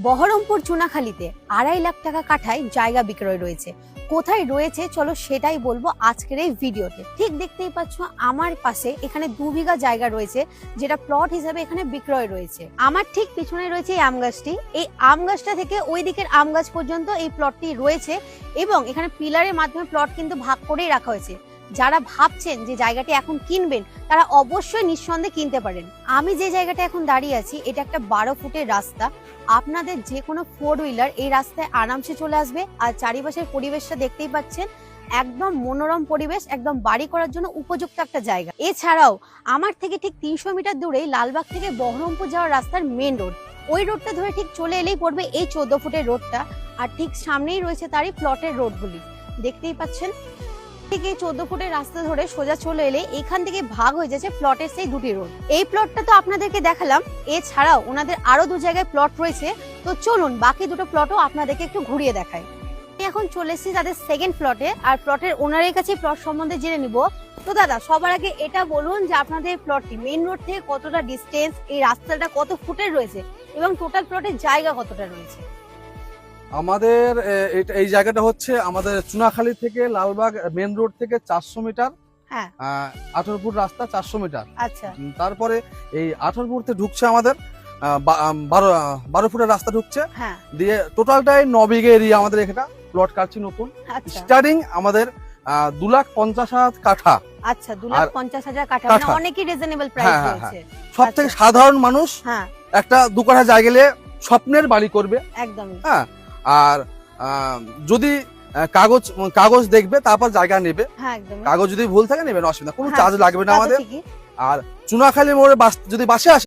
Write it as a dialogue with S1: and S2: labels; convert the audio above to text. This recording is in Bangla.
S1: বহরমপুর চুনাখালীতে 2.5 লাখ টাকা কাঠায় জায়গা বিক্রয় রয়েছে। কোথায় রয়েছে চলো সেটাই বলবো আজকের এই ভিডিওতে। ঠিক দেখতেই পাচ্ছ আমার পাশে এখানে 2 বিঘা জায়গা রয়েছে, যেটা প্লট হিসাবে এখানে বিক্রয় রয়েছে। আমার ঠিক পিছনে রয়েছে এই আম গাছটি। এই আম গাছটা থেকে ওই দিকের আম গাছ পর্যন্ত এই প্লটটি রয়েছে এবং এখানে পিলারের মাধ্যমে প্লট কিন্তু ভাগ করেই রাখা হয়েছে। যারা ভাবছেন যে জায়গাটি এখন কিনবেন তারা অবশ্যই নিঃসন্দেহে কিনতে পারেন। আমি যে জায়গাটা এখন দাঁড়িয়ে আছি এটা একটা 12 ফুটের রাস্তা। আপনাদের যে কোনো 4 হুইলার এই রাস্তায় আরামসে চলে আসবে। আর চারিপাশের পরিবেশটা দেখতেই পাচ্ছেন, একদম মনোরম পরিবেশ, একদম বাড়ি করার জন্য উপযুক্ত একটা জায়গা। এছাড়াও আমার থেকে ঠিক 300 মিটার দূরেই লালবাগ থেকে বহরমপুর যাওয়ার রাস্তার মেন রোড, ওই রোডটা ধরে ঠিক চলে এলেই পড়বে এই 14 ফুটের রোডটা। আর ঠিক সামনেই রয়েছে তারই প্লটের রোডগুলি, দেখতেই পাচ্ছেন। ঠিক এই 14 ফুটের রাস্তা ধরে সোজা চলে এলে এখান থেকে ভাগ হয়ে যাচ্ছে প্লটের সেই দুটি রোড। এই প্লটটা তো আপনাদেরকে দেখালাম, এছাড়াও ওনাদের আরো 2 জায়গায় প্লট রয়েছে। তো চলুন বাকি দুটো প্লটও আপনাদেরকে একটু ঘুরিয়ে দেখাই। আমি এখন চলে এসেছি তাদের সেকেন্ড প্লটে, আর প্লটের ওনারের কাছে প্লট সম্বন্ধে জেনে নিব। তো দাদা, সবার আগে এটা বলুন যে আপনাদের প্লটটি মেইন রোড থেকে কতটা ডিস্টেন্স, এই রাস্তাটা কত ফুটের রয়েছে এবং টোটাল প্লটের জায়গা কতটা রয়েছে?
S2: আমাদের এই জায়গাটা হচ্ছে আমাদের চুনাখালী থেকে লালবাগ মেন রোড থেকে 400 মিটার,
S1: হ্যাঁ,
S2: 18 ফুট রাস্তা 400 মিটার।
S1: আচ্ছা,
S2: তারপরে এই 18 ফুটতে ঢুকছে আমাদের 12 ফুটের রাস্তা ঢুকছে,
S1: হ্যাঁ,
S2: দিয়ে টোটালটাই 9 বিঘা এরিয়া আমাদের এখানে প্লট কাটছি নতুন।
S1: আচ্ছা,
S2: স্টার্টিং আমাদের 2,50,000 কাঠা।
S1: আচ্ছা, 2,50,000 কাঠা, মানে অনেকই রিজনেবল প্রাইস রয়েছে।
S2: সব থেকে সাধারণ মানুষ
S1: হ্যাঁ,
S2: একটা 2 কাঠা জায়গা গেলে স্বপ্নের বাড়ি করবে
S1: একদমই।
S2: হ্যাঁ। আর যদি কাগজ দেখবে তারপর জায়গা নেবে।
S1: হ্যাঁ, একদমই।
S2: কাগজ যদি ভুল থাকে নেবেন, অসুবিধা, কোনো
S1: হ্যাঁ,
S2: চার্জ লাগবে না
S1: তা তো
S2: আমাদের।
S1: ঠিকই।
S2: আর চুনাখালী মোড়ে যদি বাসে আসে